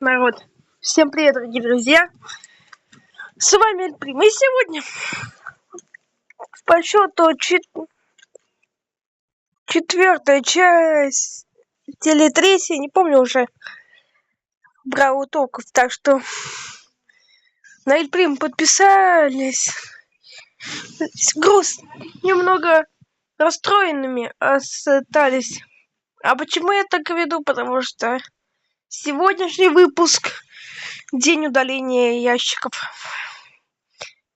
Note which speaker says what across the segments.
Speaker 1: Народ, всем привет, дорогие друзья! С вами Прим. И сегодня по счету четвертая часть или третья, не помню уже, Бравл толков. Так что на Прим подписались. Грустно, немного расстроенными остались. А почему я так веду? Потому что сегодняшний выпуск — день удаления ящиков.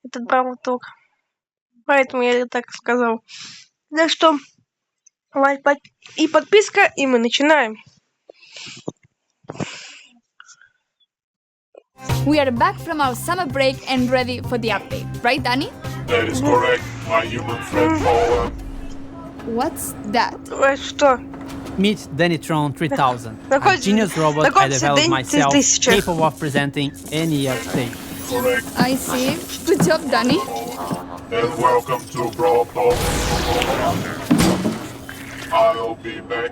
Speaker 1: Этот Бравл толк. Поэтому я так сказал. Так что лайк и подписка, и мы начинаем.
Speaker 2: We are back from our summer break and ready for the update, right, Danny?
Speaker 3: That is correct, my human friend Paula.
Speaker 2: What's that?
Speaker 1: Что?
Speaker 4: Meet Dannytron 3000, a
Speaker 1: Находится-
Speaker 4: genius robot I
Speaker 1: находится
Speaker 4: developed
Speaker 1: Дэнни
Speaker 4: myself,
Speaker 1: 3000.
Speaker 4: capable of presenting any update.
Speaker 3: Correct,
Speaker 2: I see. Good job, Danny.
Speaker 3: and welcome to Brawl Talk. I'll be back.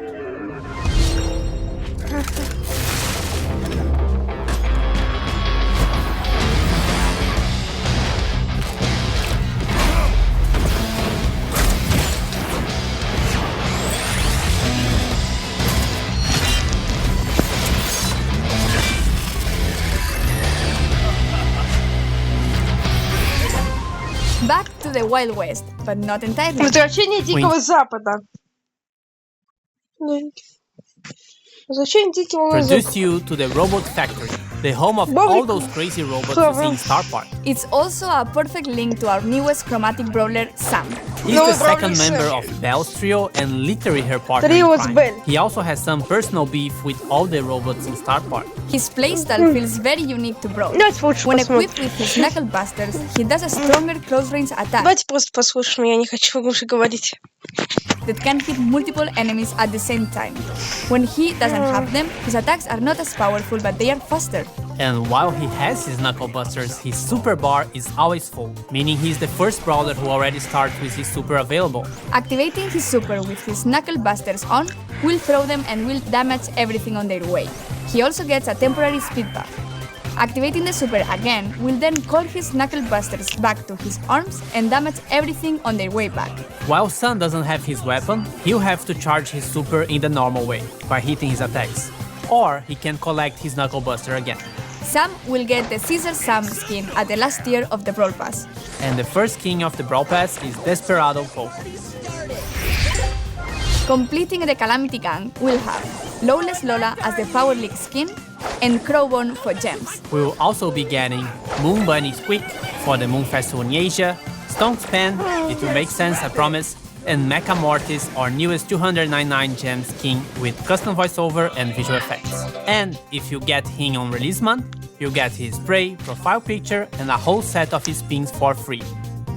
Speaker 2: Back to the Wild West, but not entirely.
Speaker 1: Возвращение Дикого Запада. Возвращение Дикого
Speaker 4: Introduce
Speaker 1: Запада.
Speaker 4: you to the Robot Factory, the home of all those crazy robots you see in Star Park.
Speaker 2: It's also a perfect link to our newest chromatic brawler, Sam.
Speaker 4: He's
Speaker 1: No,
Speaker 4: the
Speaker 1: Brawler
Speaker 4: second
Speaker 1: is
Speaker 4: member of Belle's trio and literally her partner
Speaker 1: Trio
Speaker 4: in
Speaker 1: is
Speaker 4: crime.
Speaker 1: Belle.
Speaker 4: He also has some personal beef with all the robots in Star Park.
Speaker 2: His playstyle feels very unique to Brawl.
Speaker 1: Давайте лучше
Speaker 2: When
Speaker 1: посмотрим.
Speaker 2: equipped with his knuckle busters, he does a stronger close-range attack
Speaker 1: Давайте просто послушаем, я не хочу уже говорить.
Speaker 2: that can hit multiple enemies at the same time. When he doesn't have them, his attacks are not as powerful, but they are faster.
Speaker 4: And while he has his knuckle busters, his super bar is always full, meaning he's the first brawler who already starts with his super available.
Speaker 2: Activating his super with his knuckle busters on will throw them and will damage everything on their way. He also gets a temporary speed buff. Activating the super again will then call his knuckle busters back to his arms and damage everything on their way back.
Speaker 4: While Sun doesn't have his weapon, he'll have to charge his super in the normal way, by hitting his attacks. Or he can collect his knuckle buster again.
Speaker 2: Sam will get the Caesar Sam skin at the last tier of the Brawl Pass.
Speaker 4: And the first king of the Brawl Pass is Desperado Pope.
Speaker 2: Completing the Calamity Gang will have Lawless Lola as the Power League skin and Crowbone for gems.
Speaker 4: We will also be getting Moon Bunny Squeak for the Moon Festival in Asia, Stone's Pen, it will make sense, I promise, and Mecha Mortis, our newest 299 gems king with custom voiceover and visual effects. And if you get him on release month, you get his spray, profile picture, and a whole set of his pins for free.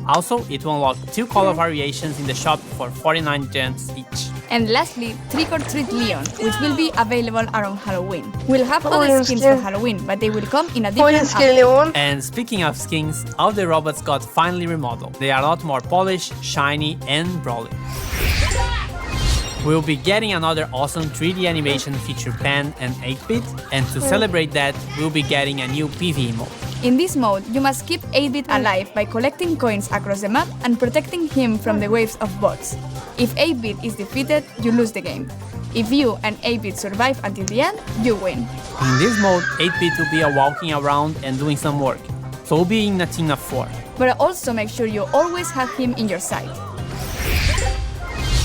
Speaker 4: Also, it will unlock 2 color variations in the shop for 49 gems each.
Speaker 2: And lastly, Trick or Treat Leon, which will be available around Halloween. We'll have other
Speaker 1: Leon
Speaker 2: skins
Speaker 1: skin.
Speaker 2: for Halloween, but they will come in a
Speaker 1: Ой,
Speaker 2: different
Speaker 1: Скелли,
Speaker 2: outfit.
Speaker 1: Леон.
Speaker 4: And speaking of skins, all the robots got finally remodeled. They are a lot more polished, shiny, and brawly. We'll be getting another awesome 3D animation feature Pan and 8-bit, and to celebrate that, we'll be getting a new PvE mode.
Speaker 2: In this mode, you must keep 8-bit alive by collecting coins across the map and protecting him from the waves of bots. If 8-bit is defeated, you lose the game. If you and 8-bit survive until the end, you win.
Speaker 4: In this mode, 8-bit will be walking around and doing some work, so we'll be in a team of 4.
Speaker 2: But also make sure you always have him in your sight.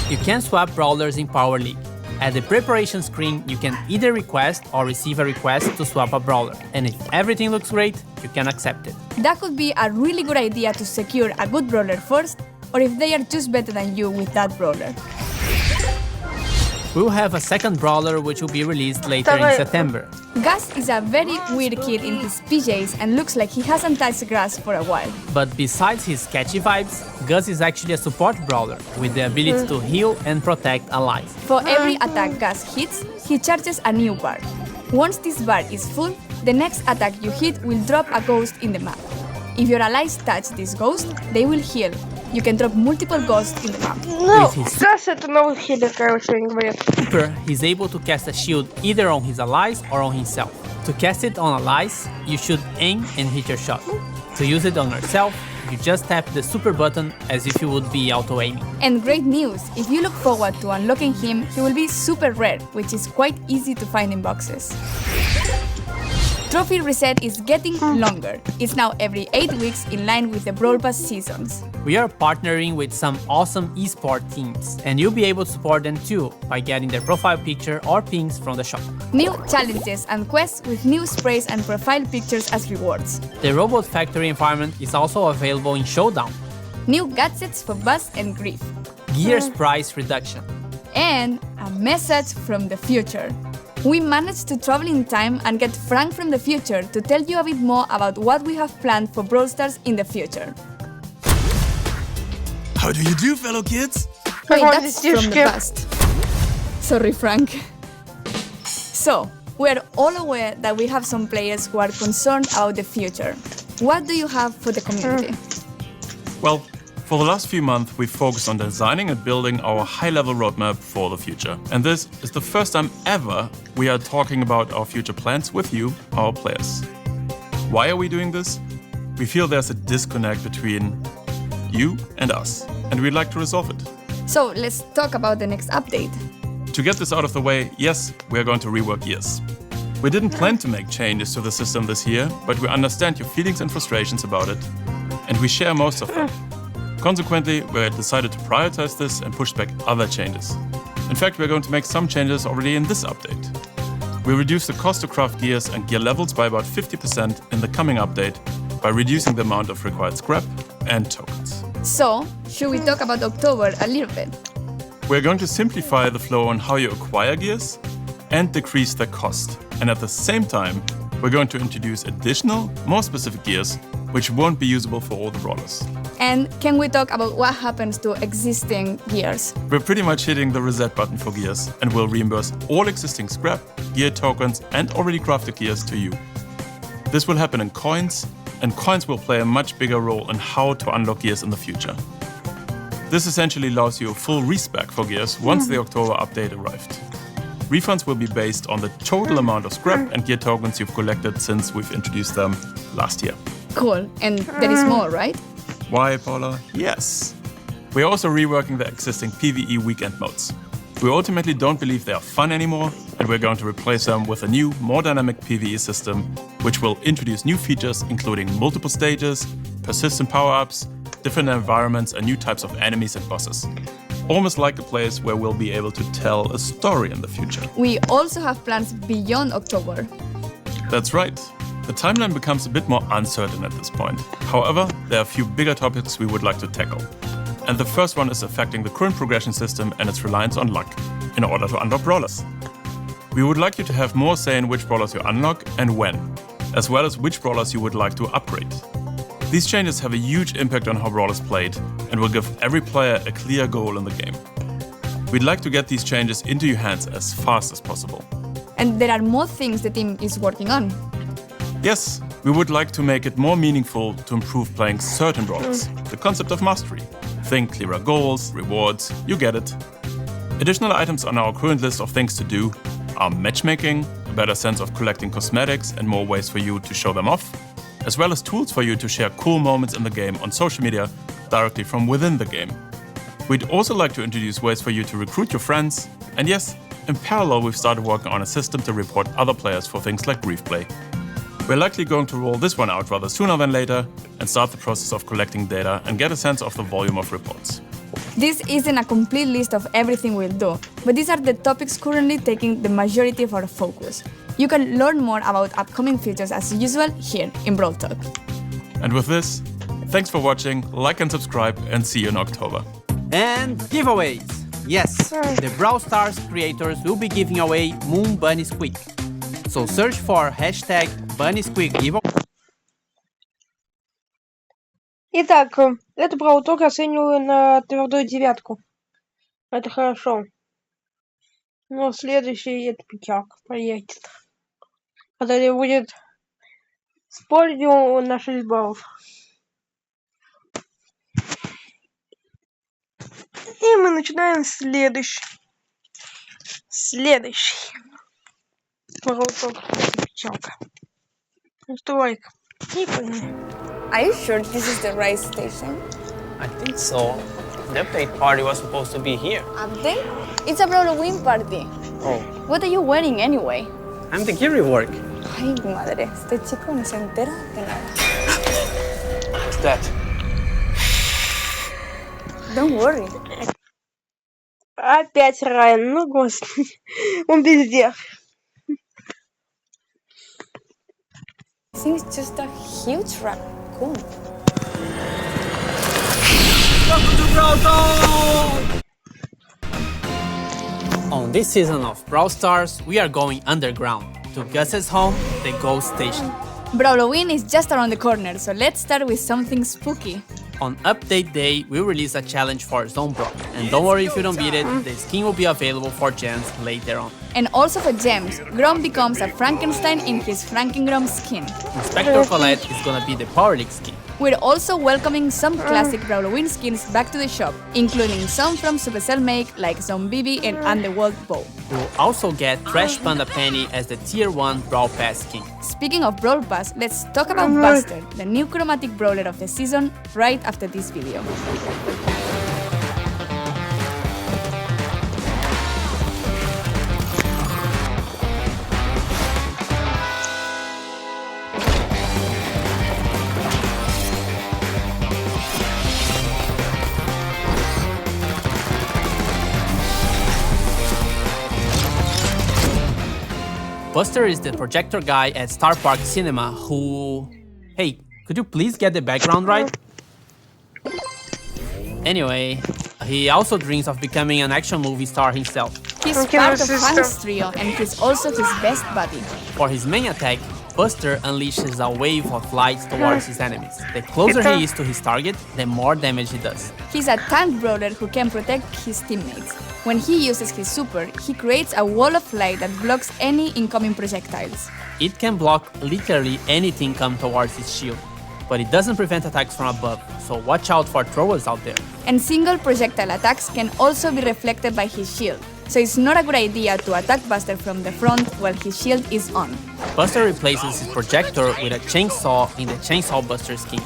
Speaker 4: You can swap brawlers in Power League. At the preparation screen, you can either request or receive a request to swap a brawler, and if everything looks great, you can accept it.
Speaker 2: That could be a really good idea to secure a good brawler first, or if they are just better than you with that brawler.
Speaker 4: We'll have a second brawler which will be released later in September.
Speaker 2: Gus is a very weird kid in his PJs and looks like he hasn't touched grass for a while.
Speaker 4: But besides his catchy vibes, Gus is actually a support brawler with the ability to heal and protect allies.
Speaker 2: For every attack Gus hits, he charges a new bar. Once this bar is full, the next attack you hit will drop a ghost in the map. If your allies touch this ghost, they will heal. you can drop multiple ghosts in the map.
Speaker 1: Ну,
Speaker 4: With his
Speaker 1: сейчас это новый хилер, короче, они говорят.
Speaker 4: super, he's able to cast a shield either on his allies or on himself. To cast it on allies, you should aim and hit your shot. To use it on yourself, you just tap the super button as if you would be auto-aiming.
Speaker 2: And great news, if you look forward to unlocking him, he will be super rare, which is quite easy to find in boxes. Trophy reset is getting longer. It's now every 8 weeks in line with the Brawl Pass seasons.
Speaker 4: We are partnering with some awesome esport teams, and you'll be able to support them too by getting their profile picture or pings from the shop.
Speaker 2: New challenges and quests with new sprays and profile pictures as rewards.
Speaker 4: The Robot Factory environment is also available in Showdown.
Speaker 2: New gadgets for Buzz and Grief.
Speaker 4: Gears price reduction.
Speaker 2: And a message from the future. We managed to travel in time and get Frank from the future to tell you a bit more about what we have planned for Brawl Stars in the future.
Speaker 5: How do you do, fellow kids?
Speaker 2: Wait,
Speaker 1: Come on,
Speaker 2: that's from the
Speaker 1: девочки.
Speaker 2: past. Sorry, Frank. So, we're all aware that we have some players who are concerned about the future. What do you have for the community?
Speaker 5: Well, for the last few months, we've focused on designing and building our high-level roadmap for the future. And this is the first time ever we are talking about our future plans with you, our players. Why are we doing this? We feel there's a disconnect between you and us, and we'd like to resolve it.
Speaker 2: So, let's talk about the next update.
Speaker 5: To get this out of the way, yes, we are going to rework Gears. We didn't plan to make changes to the system this year, but we understand your feelings and frustrations about it, and we share most of them. Consequently, we decided to prioritize this and push back other changes. In fact, we're going to make some changes already in this update. We reduced the cost to craft gears and gear levels by about 50% in the coming update by reducing the amount of required scrap and tokens.
Speaker 2: So, should we talk about October a little bit?
Speaker 5: We're going to simplify the flow on how you acquire gears and decrease their cost. And at the same time, we're going to introduce additional, more specific gears, which won't be usable for all the brawlers.
Speaker 2: And can we talk about what happens to existing gears?
Speaker 5: We're pretty much hitting the reset button for gears and will reimburse all existing scrap, gear tokens, and already crafted gears to you. This will happen in coins, and coins will play a much bigger role in how to unlock gears in the future. This essentially allows you a full respec for gears once the October update arrived. Refunds will be based on the total amount of scrap and gear tokens you've collected since we've introduced them last year.
Speaker 2: Cool, and there is more, right?
Speaker 5: Why, Paula? Yes. We're also reworking the existing PvE weekend modes. We ultimately don't believe they are fun anymore, and we're going to replace them with a new, more dynamic PvE system, which will introduce new features including multiple stages, persistent power-ups, different environments, and new types of enemies and bosses. Almost like a place where we'll be able to tell a story in the future.
Speaker 2: We also have plans beyond October.
Speaker 5: That's right. The timeline becomes a bit more uncertain at this point. However, there are a few bigger topics we would like to tackle. And the first one is affecting the current progression system and its reliance on luck in order to unlock brawlers. We would like you to have more say in which brawlers you unlock and when, as well as which brawlers you would like to upgrade. These changes have a huge impact on how Brawl is played and will give every player a clear goal in the game. We'd like to get these changes into your hands as fast as possible.
Speaker 2: And there are more things the team is working on.
Speaker 5: Yes, we would like to make it more meaningful to improve playing certain brawlers. The concept of mastery. Think clearer goals, rewards, you get it. Additional items on our current list of things to do are matchmaking, a better sense of collecting cosmetics and more ways for you to show them off, as well as tools for you to share cool moments in the game on social media directly from within the game. We'd also like to introduce ways for you to recruit your friends, and yes, in parallel we've started working on a system to report other players for things like grief play. We're likely going to roll this one out rather sooner than later and start the process of collecting data and get a sense of the volume of reports.
Speaker 2: This isn't a complete list of everything we'll do, but these are the topics currently taking the majority of our focus. You can learn more about upcoming features as usual here in Brawl Talk.
Speaker 5: And with this, thanks for watching, like and subscribe, and see you in October.
Speaker 4: And giveaways! Yes, the Brawl Stars creators will be giving away Moon Bunny Squeak. So search for hashtag BunnySqueakGiveaway.
Speaker 1: Итак, это Бравл Толк оцениваю на твердую 9. Это хорошо. Но следующий это пятерка поедет. Когда будет спорить на 6 баллов. И мы начинаем следующий. Бравл толк, печалка. Настройка. И поняли.
Speaker 2: Are you sure this is the right station?
Speaker 4: I think so. The update party was supposed to be here.
Speaker 2: Update? It's a Halloween party.
Speaker 4: Oh,
Speaker 2: What are you wearing anyway?
Speaker 4: I'm the gear rework.
Speaker 2: Ay, madre, este chico no se entera de nada.
Speaker 4: What's that?
Speaker 2: Don't worry.
Speaker 1: Опять Райан, ну господи, он везде.
Speaker 2: I think it's just a huge raccoon.
Speaker 4: Welcome to Brawl Talk! On this season of Brawl Stars, we are going underground to Gus's home, the Ghost Station.
Speaker 2: Halloween is just around the corner, so let's start with something spooky.
Speaker 4: On update day, we release a challenge for Zone Brawl, and don't worry if you don't beat it, the skin will be available for gems later on.
Speaker 2: And also for gems, Grom becomes a Frankenstein in his Frankengrom skin.
Speaker 4: Inspector Colette is gonna be the Power League skin.
Speaker 2: We're also welcoming some classic Halloween skins back to the shop, including some from Supercell make like Zombie and Underworld Bow.
Speaker 4: We'll also get Trash Panda Penny as the Tier 1 Brawl Pass skin.
Speaker 2: Speaking of Brawl Pass, let's talk about Buster, the new chromatic brawler of the season, right after this video.
Speaker 4: Buster is the projector guy at Star Park Cinema who... Hey, could you please get the background right? Anyway, he also dreams of becoming an action movie star himself.
Speaker 2: He's
Speaker 1: Okay,
Speaker 2: part of
Speaker 1: sister.
Speaker 2: Hank's trio and he's also his best buddy.
Speaker 4: For his main attack, Buster unleashes a wave of light towards his enemies. The closer he is to his target, the more damage he does.
Speaker 2: He's a tank brawler who can protect his teammates. When he uses his super, he creates a wall of light that blocks any incoming projectiles.
Speaker 4: It can block literally anything come towards his shield, but it doesn't prevent attacks from above, so watch out for throwers out there.
Speaker 2: And single projectile attacks can also be reflected by his shield, so it's not a good idea to attack Buster from the front while his shield is on.
Speaker 4: Buster replaces his projector with a chainsaw in the Chainsaw Buster skin,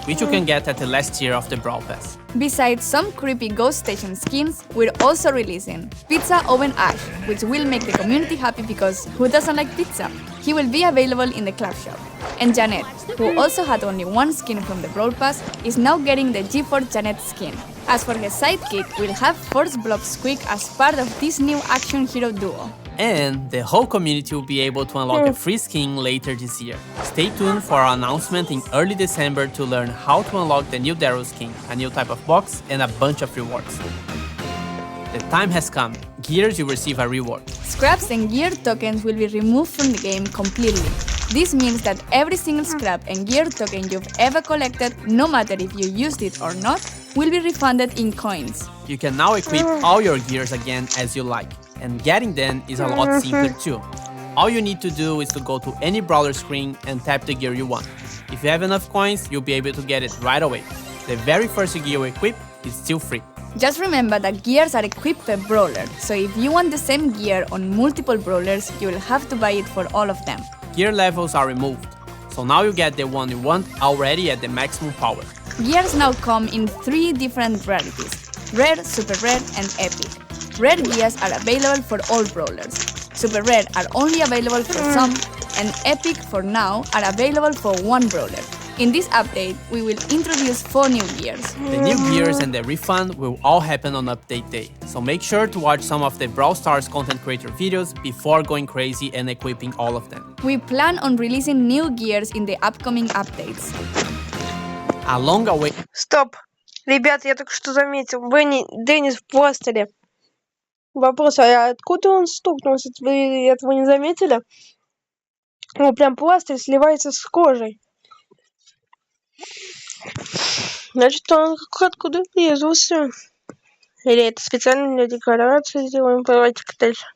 Speaker 4: which you can get at the last tier of the Brawl Pass.
Speaker 2: Besides some creepy Ghost Station skins, we're also releasing Pizza Oven Ash, which will make the community happy because who doesn't like pizza? He will be available in the club shop. And Janet, who also had only one skin from the Brawl Pass, is now getting the G4 Janet skin. As for his sidekick, we'll have Force Block Squeak as part of this new action hero duo.
Speaker 4: And the whole community will be able to unlock a free skin later this year. Stay tuned for our announcement in early December to learn how to unlock the new Daryl skin, a new type of box, and a bunch of rewards. The time has come. Gears, you receive a reward.
Speaker 2: Scraps and gear tokens will be removed from the game completely. This means that every single scrap and gear token you've ever collected, no matter if you used it or not, will be refunded in coins.
Speaker 4: You can now equip all your gears again as you like, and getting them is a lot simpler too. All you need to do is to go to any brawler screen and tap the gear you want. If you have enough coins, you'll be able to get it right away. The very first gear you equip is still free.
Speaker 2: Just remember that gears are equipped per brawler, so if you want the same gear on multiple brawlers, you will have to buy it for all of them.
Speaker 4: Gear levels are removed, so now you get the one you want already at the maximum power.
Speaker 2: Gears now come in 3 different rarities: Rare, Super Rare, and Epic. Rare gears are available for all brawlers. Super Rare are only available for some, and Epic for now are available for one brawler. In this update, we will introduce 4 new gears.
Speaker 4: The new gears and the refund will all happen on update day, so make sure to watch some of the Brawl Stars content creator videos before going crazy and equipping all of them.
Speaker 2: We plan on releasing new gears in the upcoming updates.
Speaker 4: A long away.
Speaker 1: Стоп. Ребят, я только что заметил. Деннис в пластыре. Вопрос, а откуда он стукнулся? Вы этого не заметили? Ну, прям пластырь сливается с кожей. Значит, он откуда врезался. Или это специально для декорации сделано? Давайте-ка дальше.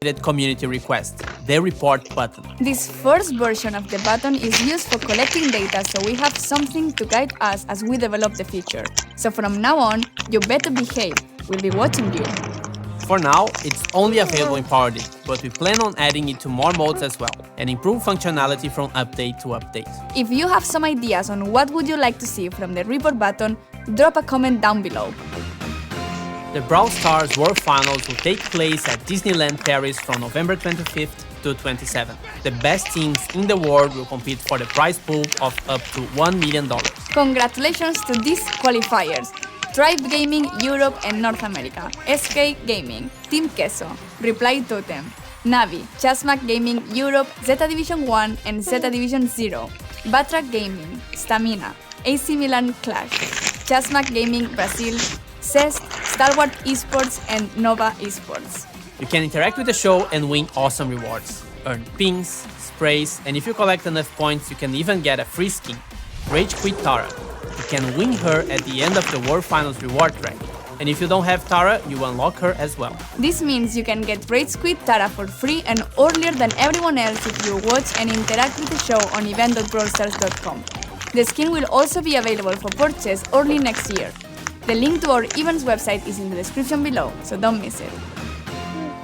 Speaker 4: community request, the report button.
Speaker 2: This first version of the button is used for collecting data, so we have something to guide us as we develop the feature. So from now on, you better behave. We'll be watching you.
Speaker 4: For now, it's only available in Powered, but we plan on adding it to more modes as well, and improve functionality from update to update.
Speaker 2: If you have some ideas on what would you like to see from the report button, drop a comment down below.
Speaker 4: The Brawl Stars World Finals will take place at Disneyland Paris from November 25th to 27th. The best teams in the world will compete for the prize pool of up to $1 million.
Speaker 2: Congratulations to these qualifiers: Tribe Gaming Europe and North America, SK Gaming, Team Queso, Reply Totem, Navi, Chasmac Gaming Europe, Zeta Division 1 and Zeta Division 0, Batrac Gaming, Stamina, AC Milan Clash, Chasmac Gaming Brazil, Cest, Star Wars Esports and Nova Esports.
Speaker 4: You can interact with the show and win awesome rewards, earn pins, sprays, and if you collect enough points, you can even get a free skin, Rage Quit Tara. You can win her at the end of the World Finals reward track. And if you don't have Tara, you unlock her as well.
Speaker 2: This means you can get Rage Quit Tara for free and earlier than everyone else if you watch and interact with the show on event.brawlstars.com. The skin will also be available for purchase early next year. The link to our events website is in the description below, so don't miss it.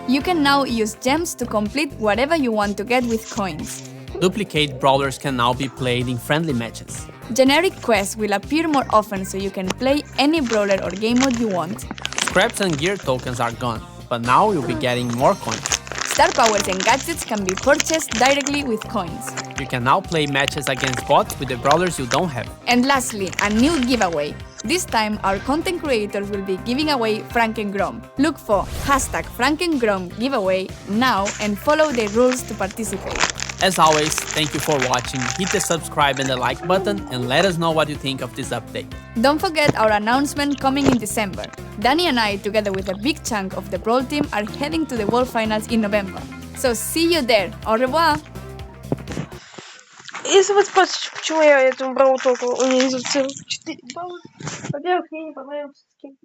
Speaker 2: You can now use gems to complete whatever you want to get with coins.
Speaker 4: Duplicate brawlers can now be played in friendly matches.
Speaker 2: Generic quests will appear more often so you can play any brawler or game mode you want.
Speaker 4: Scraps and gear tokens are gone, but now you'll be getting more coins.
Speaker 2: Star powers and gadgets can be purchased directly with coins.
Speaker 4: You can now play matches against bots with the brawlers you don't have.
Speaker 2: And lastly, a new giveaway. This time, our content creators will be giving away Frankengrom. Look for #Frankengrom giveaway now and follow the rules to participate.
Speaker 4: As always, thank you for watching, hit the subscribe and the like button and let us know what you think of this update.
Speaker 2: Don't forget our announcement coming in December. Danny and I, together with a big chunk of the Brawl team, are heading to the World Finals in November. So see you there. Au revoir!
Speaker 1: Если вы спросите, почему я этому Бравл только унизил 4 балла, во-первых, мне не понравился скин.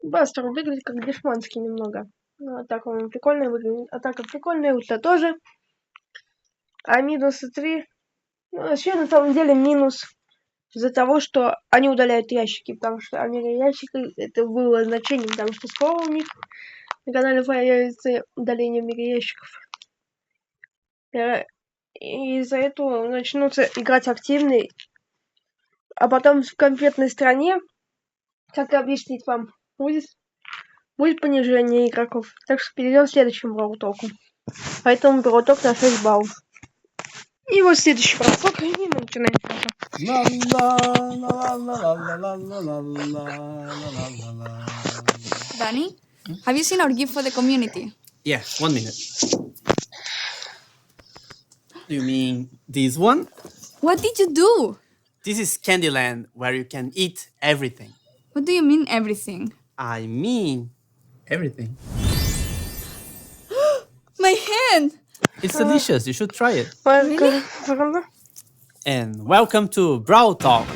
Speaker 1: Бастер выглядит как дешманский немного. Ну, атака он прикольная выглядит. Атака прикольная, ульта тоже. А минусы 3. Ну, вообще, на самом деле, минус из-за того, что они удаляют ящики, потому что мега-ящики, это было значение, потому что скоро у них на канале появится удаление мега-ящиков. И из-за этого начнутся играть активные, а потом в конкретной стране, как объяснить вам, будет понижение игроков. Так что перейдем к следующему браутоку. Поэтому брауток на 6 баллов. И вот следующий брауток, и мы начинаем.
Speaker 2: Danny, have you seen our gift for the community?
Speaker 4: Yeah, 1 minute. Do you mean this one?
Speaker 2: What did you do?
Speaker 4: This is Candyland, where you can eat everything.
Speaker 2: What do you mean everything?
Speaker 4: I mean everything.
Speaker 2: My hand!
Speaker 4: It's delicious, you should try it.
Speaker 2: Really?
Speaker 4: And welcome to Brawl Talk.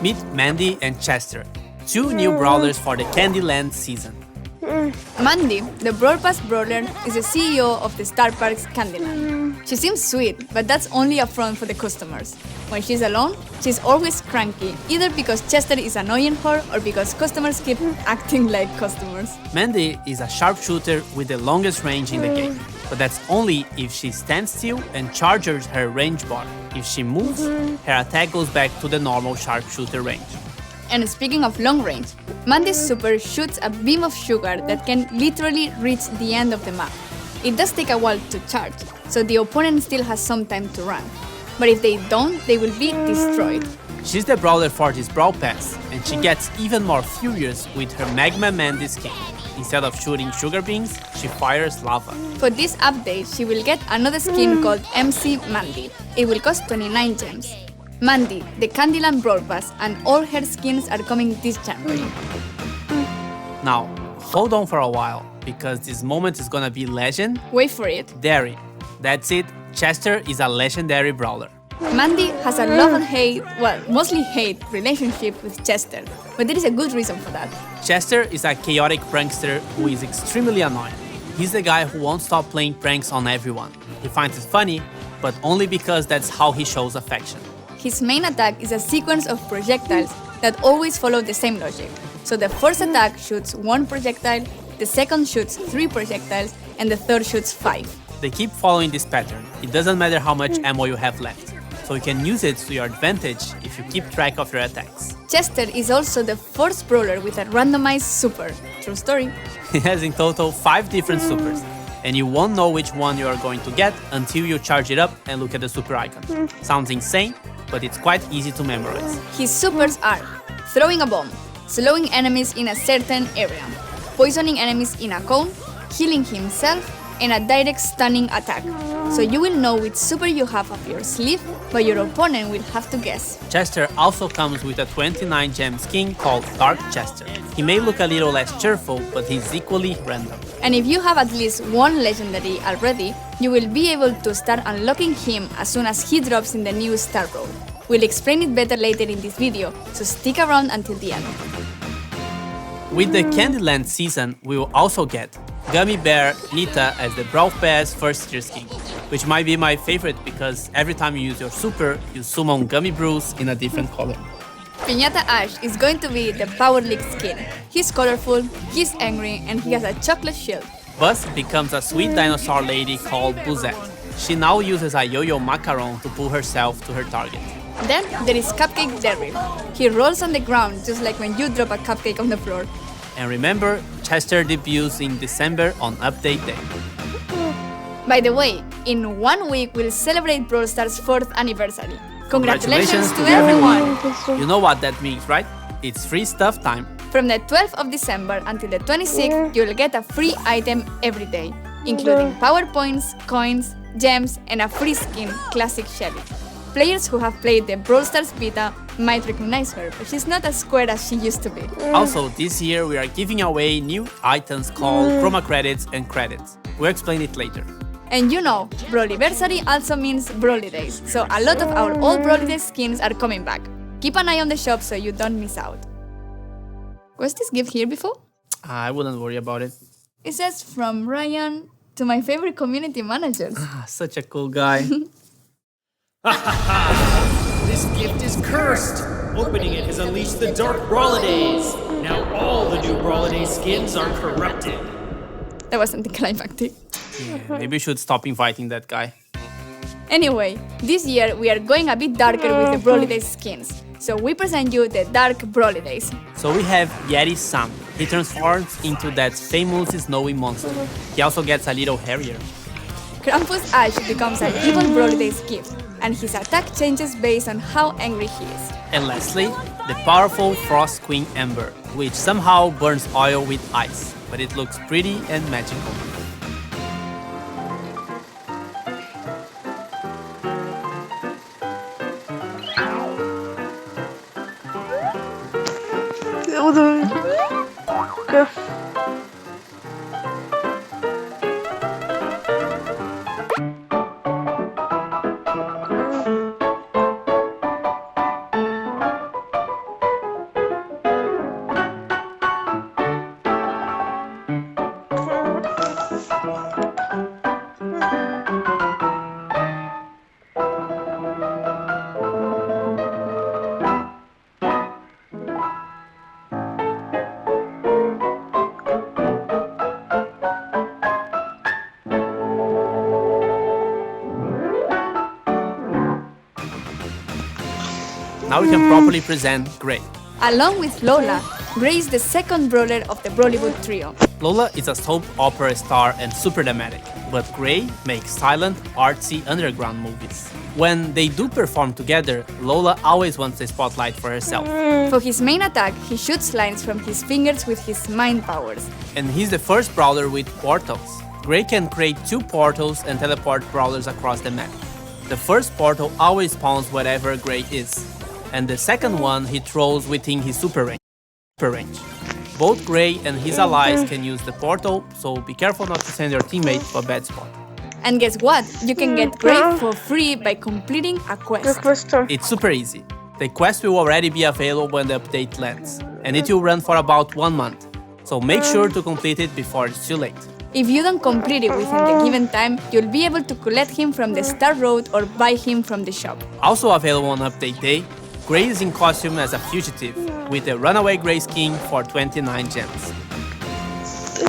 Speaker 4: Meet Mandy and Chester, two new brawlers for the Candyland season.
Speaker 2: Mandy, the Brawl Pass brawler, is the CEO of the Star Parks Candyland. She seems sweet, but that's only a front for the customers. When she's alone, she's always cranky, either because Chester is annoying her or because customers keep acting like customers.
Speaker 4: Mandy is a sharpshooter with the longest range in the game, but that's only if she stands still and charges her range bar. If she moves, her attack goes back to the normal sharpshooter range.
Speaker 2: And speaking of long range, Mandy's super shoots a beam of sugar that can literally reach the end of the map. It does take a while to charge, so the opponent still has some time to run. but if they don't, they will be destroyed.
Speaker 4: She's the brawler for this Brawl Pass, and she gets even more furious with her Magma Mandy skin. Instead of shooting sugar beans, she fires lava.
Speaker 2: For this update, she will get another skin called MC Mandy. It will cost 29 gems. Mandy, the Candyland Brawl Pass, and all her skins are coming this January.
Speaker 4: Now, hold on for a while, because this moment is gonna be legend.
Speaker 2: Wait for it.
Speaker 4: Dairy. That's it, Chester is a legendary brawler.
Speaker 2: Mandy has a love and hate, well, mostly hate relationship with Chester, but there is a good reason for that.
Speaker 4: Chester is a chaotic prankster who is extremely annoying. He's the guy who won't stop playing pranks on everyone. He finds it funny, but only because that's how he shows affection.
Speaker 2: His main attack is a sequence of projectiles that always follow the same logic. So the first attack shoots 1 projectile, the second shoots 3 projectiles, and the third shoots 5.
Speaker 4: They keep following this pattern. It doesn't matter how much ammo you have left. So you can use it to your advantage if you keep track of your attacks.
Speaker 2: Chester is also the first brawler with a randomized super. True story.
Speaker 4: He has in total 5 different supers, and you won't know which one you are going to get until you charge it up and look at the super icon. Sounds insane, but it's quite easy to memorize.
Speaker 2: His supers are throwing a bomb, slowing enemies in a certain area, poisoning enemies in a cone, healing himself, and a direct stunning attack. So you will know which super you have up your sleeve, but your opponent will have to guess.
Speaker 4: Chester also comes with a 29 gem skin called Dark Chester. He may look a little less cheerful, but he's equally random.
Speaker 2: And if you have at least 1 legendary already, you will be able to start unlocking him as soon as he drops in the new Star Roll. We'll explain it better later in this video, so stick around until the end.
Speaker 4: With the Candyland season, we will also get Gummy Bear Nita as the Brawl Pass first tier skin, which might be my favorite because every time you use your super, you summon Gummy Brews in a different color.
Speaker 2: Piñata Ash is going to be the Power League skin. He's colorful, he's angry, and he has a chocolate shield.
Speaker 4: Buzz becomes a sweet dinosaur lady called Buzette. She now uses a yo-yo macaron to pull herself to her target.
Speaker 2: Then there is Cupcake Derry. He rolls on the ground just like when you drop a cupcake on the floor.
Speaker 4: And remember, Chester debuts in December on Update Day.
Speaker 2: By the way, in 1 week we'll celebrate Brawl Stars' 4th anniversary. Congratulations to everyone!
Speaker 4: You know what that means, right? It's free stuff time.
Speaker 2: From the 12th of December until the 26th, you'll get a free item every day, including power points, coins, gems, and a free skin, Classic Shelly. Players who have played the Brawl Stars beta might recognize her, but she's not as square as she used to be.
Speaker 4: Also, this year we are giving away new items called Chroma Credits and Credits. We'll explain it later.
Speaker 2: And you know, Brawliversary also means Brawly Days, so a lot of our old Brawly Days skins are coming back. Keep an eye on the shop so you don't miss out. Was this gift here before?
Speaker 4: I wouldn't worry about it.
Speaker 2: It says from Ryan to my favorite community managers.
Speaker 4: Such a cool guy.
Speaker 6: This gift is cursed! Opening it has unleashed the Dark Brawlidays! Now all the new Brawliday skins are corrupted!
Speaker 2: That wasn't climactic.
Speaker 4: Yeah, maybe we should stop inviting that guy.
Speaker 2: Anyway, this year we are going a bit darker with the Brawly Days skins. So we present you the Dark Brawly Days.
Speaker 4: So we have Yeti Sam. He transforms into that famous snowy monster. He also gets a little hairier.
Speaker 2: Krampus Ash becomes an evil Brawly Days gift, and his attack changes based on how angry he is.
Speaker 4: And lastly, the powerful Frost Queen Ember, which somehow burns oil with ice, but it looks pretty and magical.
Speaker 1: Okay.
Speaker 4: Now we can properly present Grey.
Speaker 2: Along with Lola, Grey is the second brawler of the Brawlywood trio.
Speaker 4: Lola is a soap opera star and super dramatic. but Gray makes silent, artsy underground movies. When they do perform together, Lola always wants the spotlight for herself.
Speaker 2: For his main attack, he shoots lines from his fingers with his mind powers.
Speaker 4: And he's the first brawler with portals. Gray can create 2 portals and teleport brawlers across the map. The first portal always spawns wherever Gray is, and the second one he throws within his super range. Both Gray and his allies can use the portal, so be careful not to send your teammate to a bad spot.
Speaker 2: And guess what? You can get Gray for free by completing a quest.
Speaker 4: It's super easy. The quest will already be available when the update lands, and it will run for about 1 month, so make sure to complete it before it's too late.
Speaker 2: If you don't complete it within the given time, you'll be able to collect him from the Star Road or buy him from the shop.
Speaker 4: Also available on update day, Gray is in costume as a fugitive, with the Runaway Gray skin for 29 gems.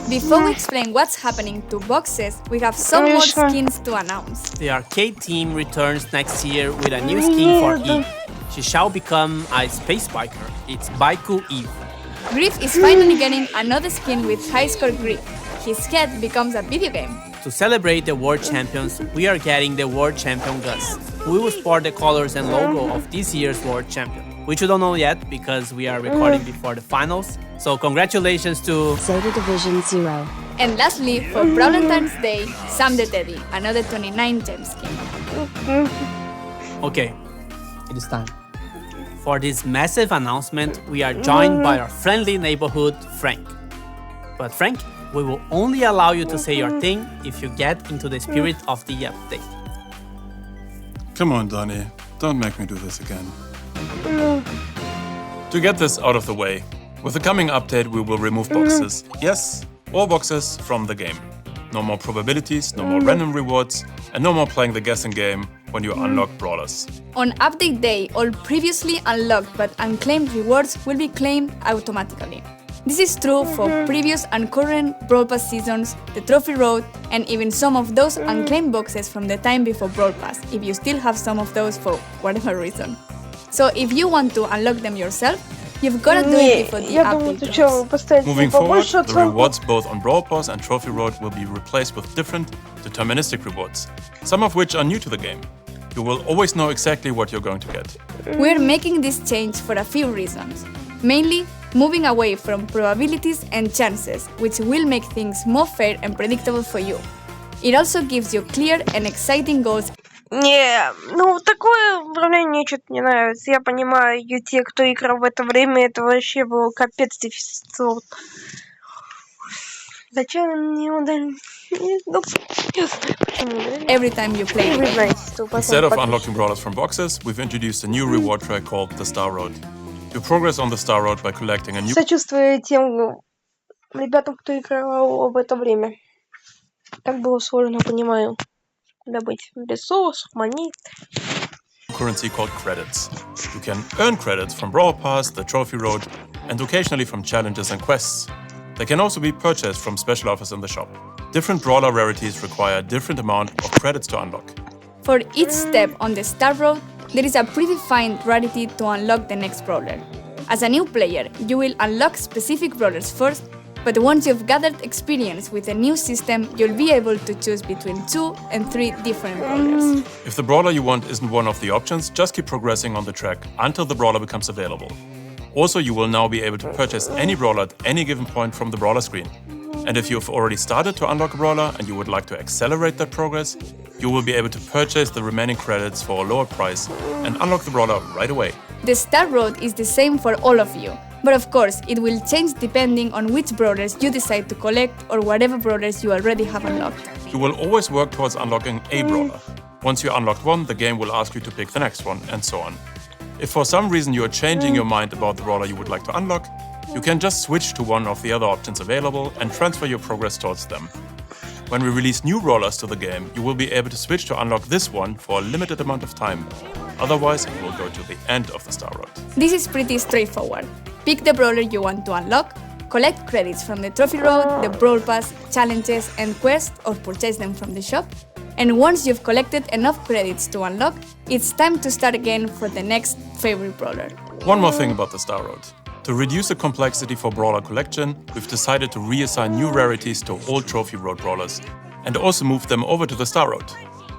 Speaker 2: Before we explain what's happening to boxes, we have some more skins to announce.
Speaker 4: The arcade team returns next year with a new skin for Eve. She shall become a space biker. It's Baiku Eve.
Speaker 2: Griff is finally getting another skin with high score Griff. His head becomes a video game.
Speaker 4: To celebrate the World Champions, we are getting the World Champion Gus, who will sport the colors and logo of this year's World Champion, which we don't know yet because we are recording before the finals. So congratulations to
Speaker 7: Zeta Division 0.
Speaker 2: And lastly, for Valentine's Day, Sam the Teddy, another 29 gem skin.
Speaker 4: Okay, it is time. For this massive announcement, we are joined by our friendly neighborhood, Frank. But Frank, we will only allow you to say your thing if you get into the spirit of the update.
Speaker 5: Come on, Donnie. Don't make me do this again. To get this out of the way, with the coming update we will remove boxes. Yes, all boxes from the game. No more probabilities, no more random rewards, and no more playing the guessing game when you unlock brawlers.
Speaker 2: On update day, all previously unlocked but unclaimed rewards will be claimed automatically. This is true for previous and current Brawl Pass seasons, the Trophy Road, and even some of those unclaimed boxes from the time before Brawl Pass, if you still have some of those for whatever reason. So if you want to unlock them yourself, you've gotta do it before the update drops.
Speaker 5: Moving forward, the rewards both on Brawl Pass and Trophy Road will be replaced with different, deterministic rewards, some of which are new to the game. You will always know exactly what you're going to get.
Speaker 2: We're making this change for a few reasons. Mainly, moving away from probabilities and chances, which will make things more fair and predictable for you. It also gives you clear and exciting goals.
Speaker 1: Не, ну такое управление мне что-то не нравится. Я понимаю, те, кто играл в это время, это вообще был капец дефицит. Зачем мне удалить?
Speaker 2: Every time you play the game.
Speaker 5: Instead of unlocking brawlers from boxes, we've introduced a new reward track called the Star Road. You progress on the Star Road by collecting a new...
Speaker 1: Сочувствую тем ребятам, кто играл в это время. Так было сложно, понимаю. Добыть ресурсов, монет.
Speaker 5: currency called credits. You can earn credits from Brawl Pass, the Trophy Road, and occasionally from challenges and quests. They can also be purchased from special offers in the shop. Different brawler rarities require a different amount of credits to unlock.
Speaker 2: For each step on the Star Road, there is a predefined rarity to unlock the next brawler. As a new player, you will unlock specific brawlers first, but once you've gathered experience with the new system, you'll be able to choose between 2 and 3 different brawlers.
Speaker 5: If the brawler you want isn't one of the options, just keep progressing on the track until the brawler becomes available. Also, you will now be able to purchase any brawler at any given point from the brawler screen. And if you've already started to unlock a brawler and you would like to accelerate that progress, you will be able to purchase the remaining credits for a lower price and unlock the brawler right away.
Speaker 2: The Star Road is the same for all of you, but of course it will change depending on which brawlers you decide to collect or whatever brawlers you already have unlocked.
Speaker 5: You will always work towards unlocking a brawler. Once you unlocked one, the game will ask you to pick the next one, and so on. If for some reason you are changing your mind about the brawler you would like to unlock, you can just switch to one of the other options available and transfer your progress towards them. When we release new brawlers to the game, you will be able to switch to unlock this one for a limited amount of time. Otherwise, it will go to the end of the Star Road.
Speaker 2: This is pretty straightforward. Pick the brawler you want to unlock, collect credits from the Trophy Road, the Brawl Pass, challenges and quests, or purchase them from the shop. And once you've collected enough credits to unlock, it's time to start again for the next favorite brawler.
Speaker 5: One more thing about the Star Road. To reduce the complexity for brawler collection, we've decided to reassign new rarities to all Trophy Road brawlers, and also moved them over to the Star Road.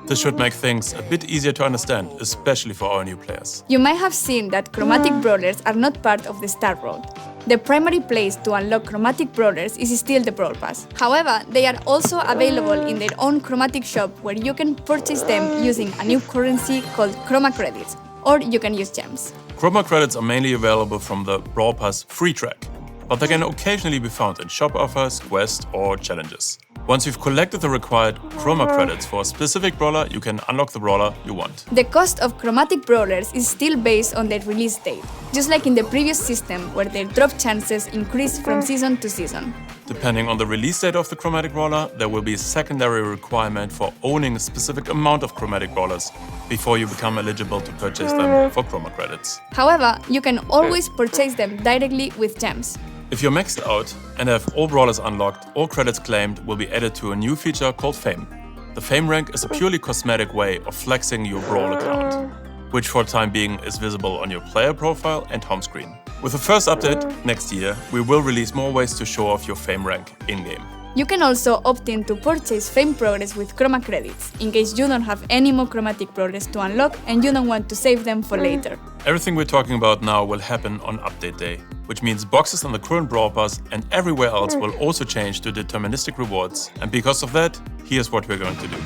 Speaker 5: This should make things a bit easier to understand, especially for our new players.
Speaker 2: You might have seen that chromatic brawlers are not part of the Star Road. The primary place to unlock chromatic brawlers is still the Brawl Pass. However, they are also available in their own chromatic shop where you can purchase them using a new currency called chroma credits, or you can use gems.
Speaker 5: Chroma credits are mainly available from the Brawl Pass free track, but they can occasionally be found in shop offers, quests, or challenges. Once you've collected the required chroma credits for a specific brawler, you can unlock the brawler you want.
Speaker 2: The cost of chromatic brawlers is still based on their release date, just like in the previous system where their drop chances increase from season to season.
Speaker 5: Depending on the release date of the chromatic brawler, there will be a secondary requirement for owning a specific amount of chromatic brawlers before you become eligible to purchase them for chroma credits.
Speaker 2: However, you can always purchase them directly with gems.
Speaker 5: If you're maxed out and have all brawlers unlocked, all credits claimed will be added to a new feature called Fame. The Fame rank is a purely cosmetic way of flexing your Brawl account, which for the time being is visible on your player profile and home screen. With the first update next year, we will release more ways to show off your Fame rank in-game.
Speaker 2: You can also opt in to purchase Fame progress with chroma credits, in case you don't have any more chromatic progress to unlock and you don't want to save them for later.
Speaker 5: Everything we're talking about now will happen on update day, which means boxes on the current Brawl Pass and everywhere else will also change to deterministic rewards. And because of that, here's what we're going to do.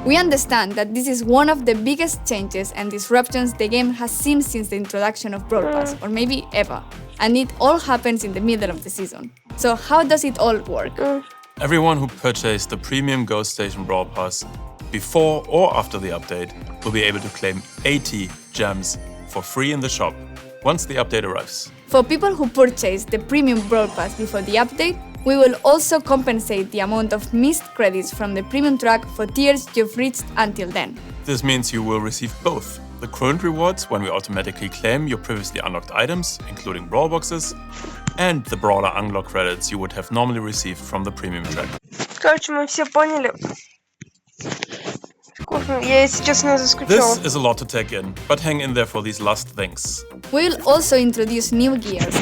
Speaker 2: We understand that this is one of the biggest changes and disruptions the game has seen since the introduction of Brawl Pass, or maybe ever, and it all happens in the middle of the season. So how does it all work?
Speaker 5: Everyone who purchased the Premium Ghost Station Brawl Pass before or after the update will be able to claim 80 gems for free in the shop once the update arrives.
Speaker 2: For people who purchased the Premium Brawl Pass before the update, we will also compensate the amount of missed credits from the Premium track for tiers you've reached until then.
Speaker 5: This means you will receive both the current rewards when we automatically claim your previously unlocked items, including Brawl Boxes, and the Brawler unlock credits you would have normally received from the Premium track.
Speaker 1: Короче, мы все поняли. Вкусно. Я, если честно, заскучала.
Speaker 5: This is a lot to take in, but hang in there for these last things.
Speaker 2: We'll also introduce new gears.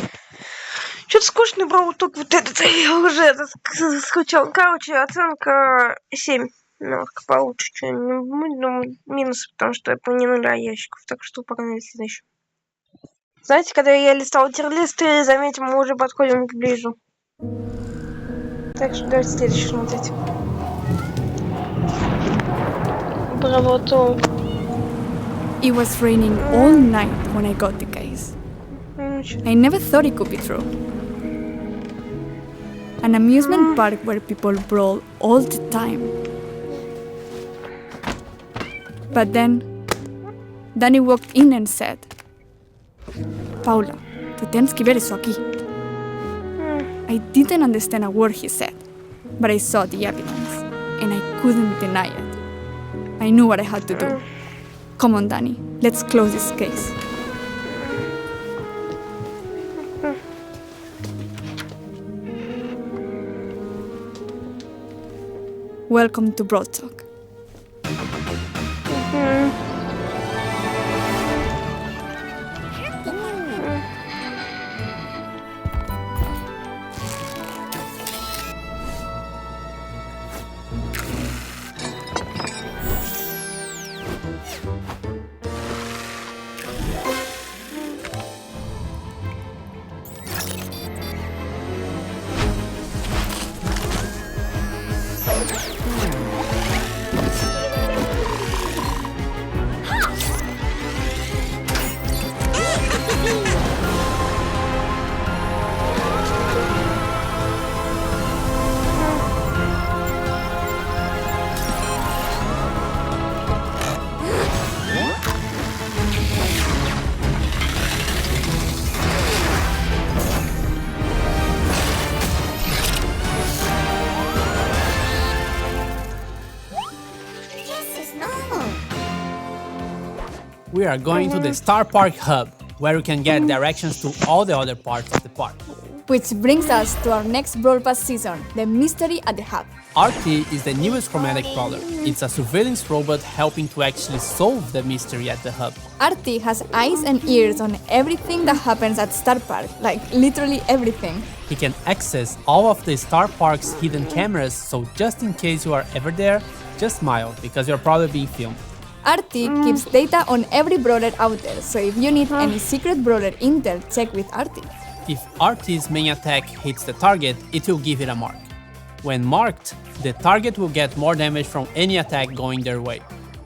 Speaker 1: Что-то скучный брал только вот этот. Я уже заскучал. Короче, оценка 7. Немножко получше, чем минус, потому что я по не нуля ящиков. Так что погнали следующий. Знаете, когда я листал тирлисты, заметим, мы уже подходим к ближе. Так что давайте следующий смотреть. Бравл толк.
Speaker 2: It was raining all night when I got the case. I never thought it could be true. An amusement park where people brawl all the time. But then, Danny walked in and said, Paula, tú tienes que ver eso aquí. I didn't understand a word he said, but I saw the evidence, and I couldn't deny it. I knew what I had to do. Come on, Danny, let's close this case. Welcome to Brawl Talk.
Speaker 4: We are going to the Star Park Hub, where you can get directions to all the other parts of the park.
Speaker 2: Which brings us to our next Brawl Pass season, the Mystery at the Hub.
Speaker 4: RT is the newest chromatic brawler. It's a surveillance robot helping to actually solve the mystery at the hub.
Speaker 2: RT has eyes and ears on everything that happens at Star Park, like literally everything.
Speaker 4: He can access all of the Star Park's hidden cameras, so just in case you are ever there, just smile because you're probably being filmed.
Speaker 2: RT keeps data on every brawler out there, so if you need any secret brawler intel, check with RT.
Speaker 4: If RT's main attack hits the target, it will give it a mark. When marked, the target will get more damage from any attack going their way.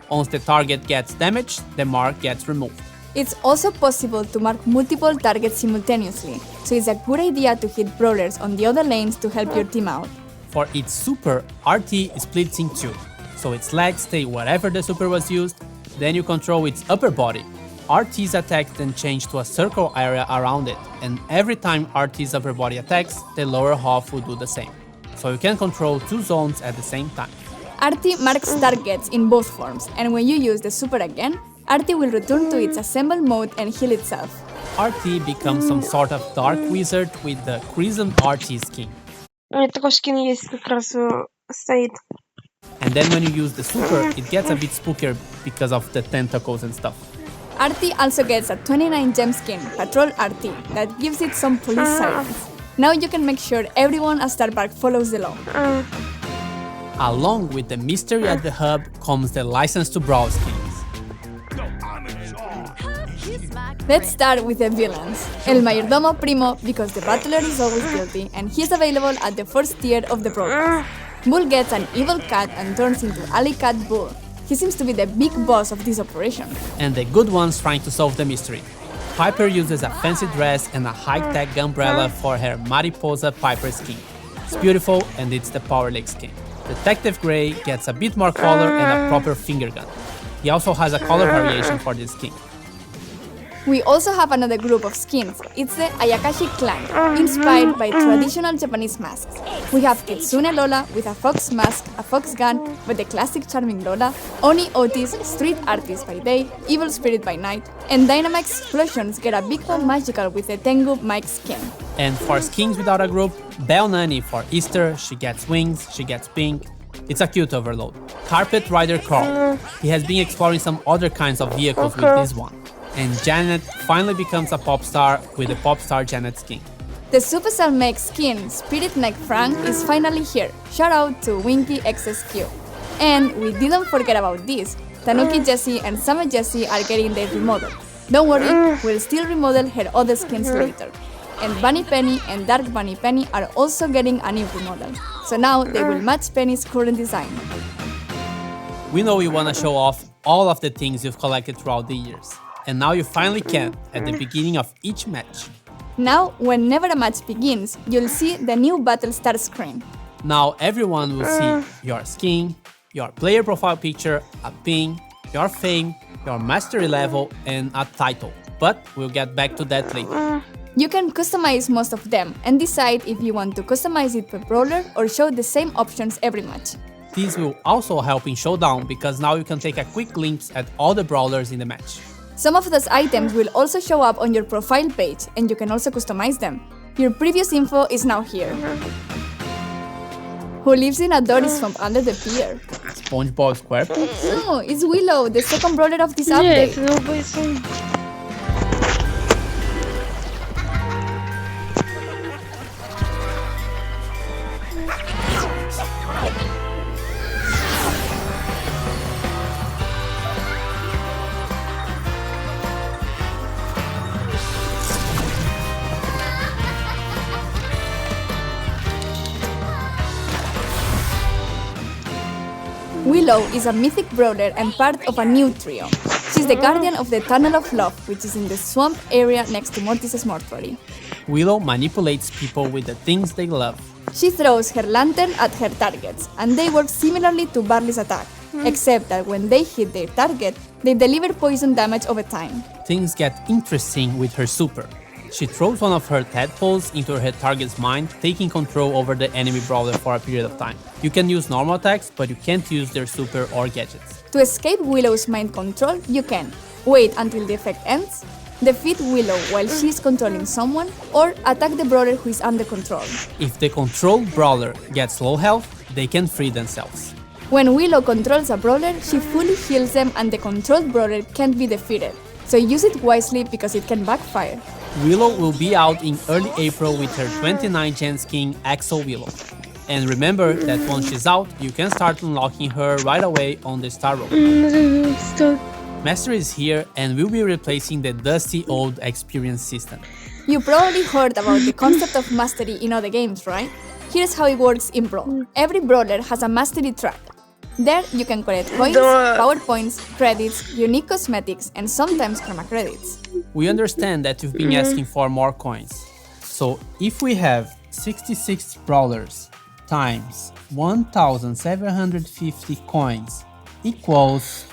Speaker 4: Once the target gets damaged, the mark gets removed.
Speaker 2: It's also possible to mark multiple targets simultaneously, so it's a good idea to hit brawlers on the other lanes to help your team out.
Speaker 4: For its super, RT splits in two, so its legs stay wherever the super was used, then you control its upper body. RT's attack then change to a circle area around it, and every time RT's upper body attacks, the lower half will do the same. So you can control two zones at the same time.
Speaker 2: RT marks targets in both forms, and when you use the super again, RT will return to its assemble mode and heal itself.
Speaker 4: RT becomes some sort of dark wizard with the Crimson RT skin.
Speaker 1: Такой скин есть как раз стоит.
Speaker 4: And then when you use the super, it gets a bit spookier because of the tentacles and stuff.
Speaker 2: RT also gets a 29 gem skin, Patrol RT, that gives it some police sirens. Now you can make sure everyone at Star Park follows the law.
Speaker 4: Along with the mystery at the hub comes the license to brawl skins.
Speaker 2: Let's start with the villains. El Mayordomo Primo, because the Battler is always guilty, and he's available at the first tier of the Brawl Pass. Bull gets an evil cat and turns into Alley Cat Bull. He seems to be the big boss of this operation.
Speaker 4: And the good ones trying to solve the mystery. Piper uses a fancy dress and a high-tech umbrella for her Mariposa Piper skin. It's beautiful and it's the Power Leg skin. Detective Gray gets a bit more color and a proper finger gun. He also has a color variation for this skin.
Speaker 2: We also have another group of skins. It's the Ayakashi clan, inspired by traditional Japanese masks. We have Kitsune Lola with a fox mask, a fox gun, but the classic charming Lola, Oni Otis, street artist by day, evil spirit by night, and Dynamax Explosions get a big ball magical with the Tengu Mike skin.
Speaker 4: And for skins without a group, Belle Nani for Easter, she gets wings, she gets pink. It's a cute overload. Carpet Rider Carl. He has been exploring some other kinds of vehicles with this one. And Janet finally becomes a pop star with the pop star Janet skin.
Speaker 2: The Supercell Meg skin, Spirit Neck Frank, is finally here. Shout out to Winky XSQ. And we didn't forget about this. Tanuki Jessie and Summer Jessie are getting their remodel. Don't worry, we'll still remodel her other skins later. And Bunny Penny and Dark Bunny Penny are also getting a new remodel. So now they will match Penny's current design.
Speaker 4: We know you want to show off all of the things you've collected throughout the years. And now you finally can, at the beginning of each match.
Speaker 2: Now, whenever a match begins, you'll see the new battle start screen.
Speaker 4: Now everyone will see your skin, your player profile picture, a pin, your fame, your mastery level, and a title. But we'll get back to that later.
Speaker 2: You can customize most of them and decide if you want to customize it per brawler or show the same options every match.
Speaker 4: This will also help in Showdown because now you can take a quick glimpse at all the brawlers in the match.
Speaker 2: Some of those items will also show up on your profile page, and you can also customize them. Your previous info is now here. Who lives in a Dory swamp under the pier?
Speaker 4: SpongeBob SquarePants?
Speaker 2: No, it's Willow, the second brawler of this update. Willow is a mythic brawler and part of a new trio. She's the guardian of the Tunnel of Love, which is in the swamp area next to Mortis's mortuary.
Speaker 4: Willow manipulates people with the things they love.
Speaker 2: She throws her lantern at her targets, and they work similarly to Barley's attack, except that when they hit their target, they deliver poison damage over time.
Speaker 4: Things get interesting with her super. She throws one of her tadpoles into her target's mind, taking control over the enemy brawler for a period of time. You can use normal attacks, but you can't use their super or gadgets.
Speaker 2: To escape Willow's mind control, you can wait until the effect ends, defeat Willow while she is controlling someone, or attack the brawler who is under control.
Speaker 4: If the controlled brawler gets low health, they can free themselves.
Speaker 2: When Willow controls a brawler, she fully heals them and the controlled brawler can't be defeated. So use it wisely because it can backfire.
Speaker 4: Willow will be out in early April with her 29 gen skin Axel Willow. And remember that once she's out, you can start unlocking her right away on the Star Road. Mastery is here and will be replacing the dusty old experience system.
Speaker 2: You probably heard about the concept of mastery in other games, right? Here's how it works in Brawl. Every brawler has a mastery track. There you can collect coins, power points, credits, unique cosmetics, and sometimes karma credits.
Speaker 4: We understand that you've been asking for more coins. So if we have 66 brawlers times 1,750 coins equals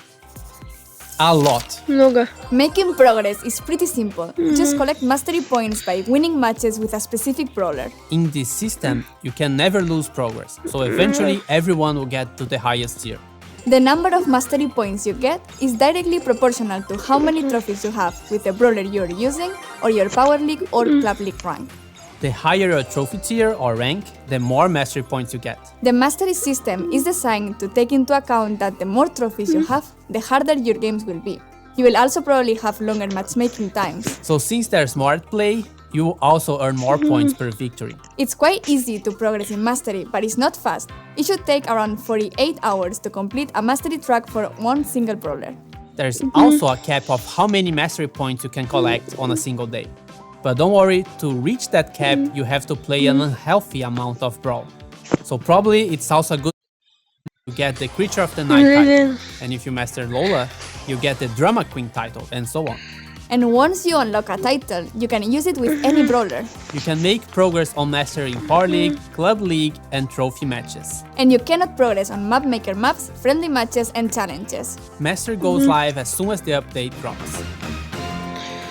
Speaker 4: a lot.
Speaker 1: Много.
Speaker 2: Making progress is pretty simple. Just collect mastery points by winning matches with a specific brawler.
Speaker 4: In this system, you can never lose progress, so eventually everyone will get to the highest tier.
Speaker 2: The number of mastery points you get is directly proportional to how many trophies you have with the brawler you're using or your Power League or Club League rank.
Speaker 4: The higher your trophy tier or rank, the more mastery points you get.
Speaker 2: The mastery system is designed to take into account that the more trophies you have, the harder your games will be. You will also probably have longer matchmaking times.
Speaker 4: So since there's more at play, you will also earn more points per victory.
Speaker 2: It's quite easy to progress in mastery, but it's not fast. It should take around 48 hours to complete a mastery track for one single brawler.
Speaker 4: There's also a cap of how many mastery points you can collect on a single day. But don't worry, to reach that cap, you have to play an unhealthy amount of Brawl. So probably it's also good to get the Creature of the Night title. And if you master Lola, you get the Drama Queen title, and so on.
Speaker 2: And once you unlock a title, you can use it with any brawler.
Speaker 4: You can make progress on mastering Power League, Club League, and trophy matches.
Speaker 2: And you cannot progress on map maker maps, friendly matches, and challenges.
Speaker 4: Mastery goes live as soon as the update drops.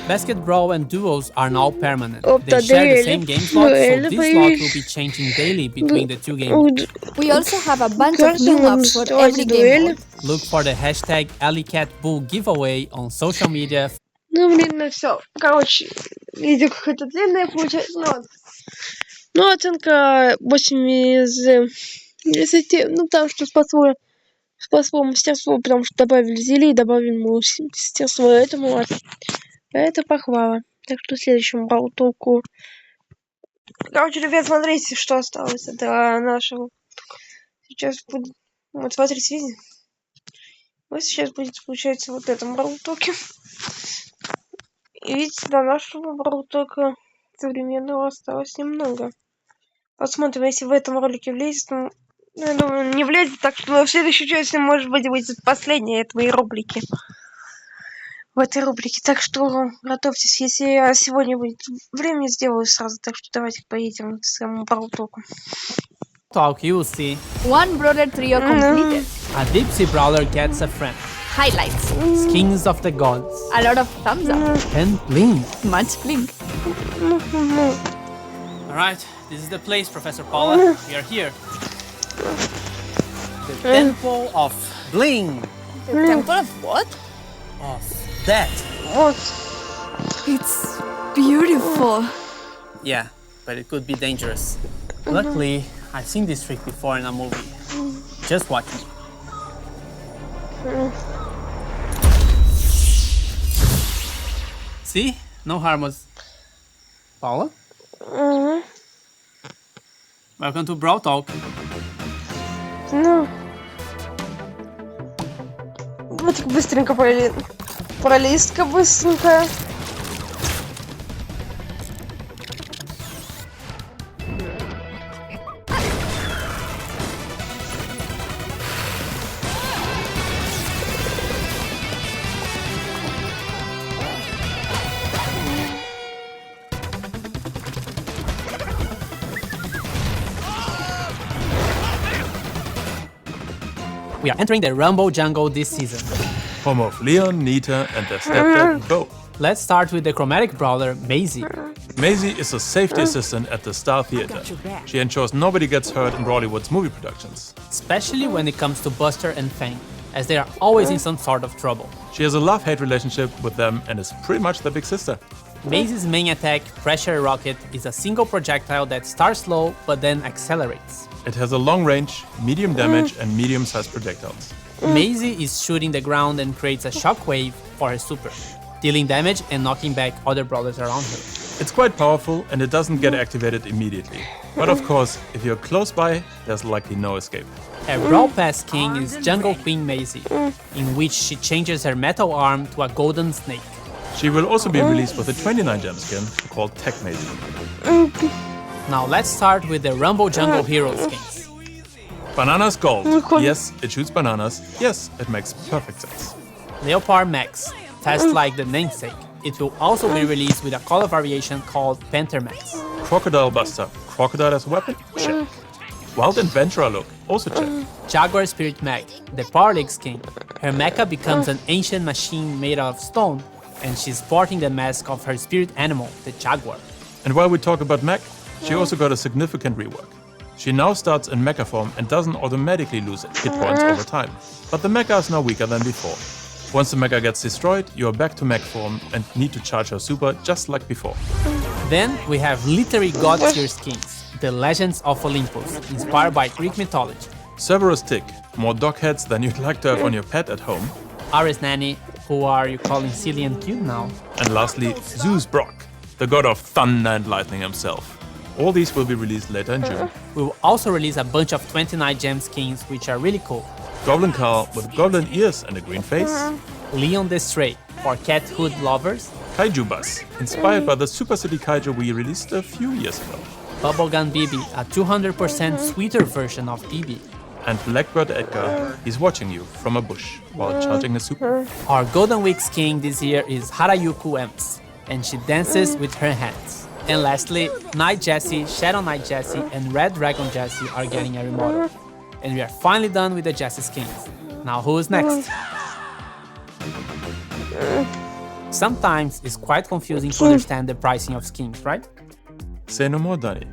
Speaker 4: Basket Brawl and Duos are now permanent. They share the same game slot, so this slot will be changing daily between the two games.
Speaker 2: We also have a bunch of new maps for every game mode.
Speaker 4: Look for the hashtag AlleyCatBull giveaway on social media.
Speaker 1: Ну, блин, ну все. Короче, видео какое-то длинное получается. Ну, ладно. Ну, оценка 8 из 10. Ну, потому что спасло мастерство, потому что добавили зелье, добавили мастерство этому. Вот. Это похвала. Так что в следующем Бравл-толку. Короче, ребят, смотрите, что осталось от нашего. Сейчас будет. Вот, смотрите, видите? Вот сейчас будет, получается, вот этом Бравл-толке. И видите, до нашего Бравл-толка современного осталось немного. Посмотрим, если в этом ролике влезет. Ну, я думаю, не влезет, так что в следующей части, может быть, будет последняя этой рубрики. В этой рубрике. Так что готовьтесь, если сегодня будет время, сделаю сразу. Так что давайте поедем к самому Бравл-толку.
Speaker 4: Talk, you will see.
Speaker 2: One brawler trio completed.
Speaker 4: A Dipsy Brawler gets a friend.
Speaker 2: Highlights.
Speaker 4: Skins of the Gods.
Speaker 2: A lot of thumbs up.
Speaker 4: And Blink.
Speaker 2: Much blink.
Speaker 4: Alright, this is the place, Professor Paula. We are here. The Temple of Bling.
Speaker 2: The temple of what?
Speaker 4: Of that.
Speaker 1: Вот.
Speaker 2: It's beautiful.
Speaker 4: Yeah, but it could be dangerous. Luckily, I've seen this trick before in a movie. Just watch me. See? No harm was... Paula? Welcome to Brawl Talk.
Speaker 1: Ну. Вот быстренько пролистка быстренько.
Speaker 4: We are entering the Rumble Jungle this season.
Speaker 5: Home of Leon, Nita, and their stepdad, Bo.
Speaker 4: Let's start with the chromatic brawler, Maisie.
Speaker 5: Maisie is a safety assistant at the Star Theater. She ensures nobody gets hurt in Brawlywood's movie productions.
Speaker 4: Especially when it comes to Buster and Fang, as they are always in some sort of trouble.
Speaker 5: She has a love-hate relationship with them and is pretty much their big sister.
Speaker 4: Maisie's main attack, Pressure Rocket, is a single projectile that starts slow but then accelerates.
Speaker 5: It has a long range, medium damage, and medium-sized projectiles.
Speaker 4: Maisie is shooting the ground and creates a shockwave for her super, dealing damage and knocking back other brawlers around her.
Speaker 5: It's quite powerful and it doesn't get activated immediately. But of course, if you're close by, there's likely no escape.
Speaker 4: Her Brawl Pass king is Jungle Queen Maisie, in which she changes her metal arm to a golden snake.
Speaker 5: She will also be released with a 29 gem skin called Tech Maisie.
Speaker 4: Now let's start with the Rumble Jungle Hero skins.
Speaker 5: Banana's gold. Yes, it shoots bananas. Yes, it makes perfect sense.
Speaker 4: Leopard Max, fast like the namesake. It will also be released with a color variation called Panther Max.
Speaker 5: Crocodile Buster. Crocodile as a weapon? Check. Wild Adventurer look. Also check.
Speaker 4: Jaguar Spirit Mag, the Power League skin. Her mecha becomes an ancient machine made out of stone, and she's sporting the mask of her spirit animal, the Jaguar.
Speaker 5: And while we talk about mech, she also got a significant rework. She now starts in mecha form and doesn't automatically lose hit points over time. But the mecha is now weaker than before. Once the mecha gets destroyed, you are back to mech form and need to charge her super just like before.
Speaker 4: Then we have literary god tier skins, the Legends of Olympus, inspired by Greek mythology.
Speaker 5: Cerberus Tick, more dog heads than you'd like to have on your pet at home.
Speaker 4: Ares Nanny, who are you calling silly and cute now?
Speaker 5: And lastly, Zeus Brock, the god of thunder and lightning himself. All these will be released later in June.
Speaker 4: We will also release a bunch of 29 gem skins, which are really cool.
Speaker 5: Goblin Carl with goblin ears and a green face.
Speaker 4: Leon the Stray, for cat hood lovers.
Speaker 5: Kaiju Bus, inspired by the Super City Kaiju we released a few years ago.
Speaker 4: Bubblegum BB, a 200% sweeter version of BB.
Speaker 5: And Blackbird Edgar, he's watching you from a bush while charging a super.
Speaker 4: Our Golden Week skin this year is Harayuku Emps, and she dances with her hands. And lastly, Night Jessie, Shadow Knight Jessie, and Red Dragon Jessie are getting a remodel. And we are finally done with the Jessie skins. Now who's next? Sometimes it's quite confusing to understand the pricing of skins, right?
Speaker 5: Say no more, Danny.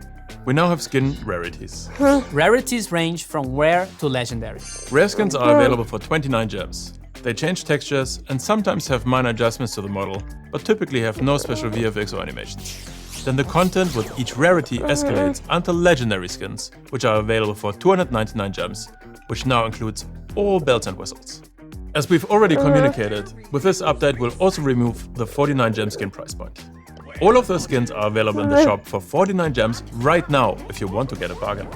Speaker 5: We now have skin rarities.
Speaker 4: Rarities range from rare to legendary.
Speaker 5: Rare skins are available for 29 gems. They change textures and sometimes have minor adjustments to the model, but typically have no special VFX or animations. Then the content with each rarity escalates until legendary skins, which are available for 299 gems, which now includes all bells and whistles. As we've already communicated, with this update we'll also remove the 49 gem skin price point. All of those skins are available in the shop for 49 gems right now if you want to get a bargain.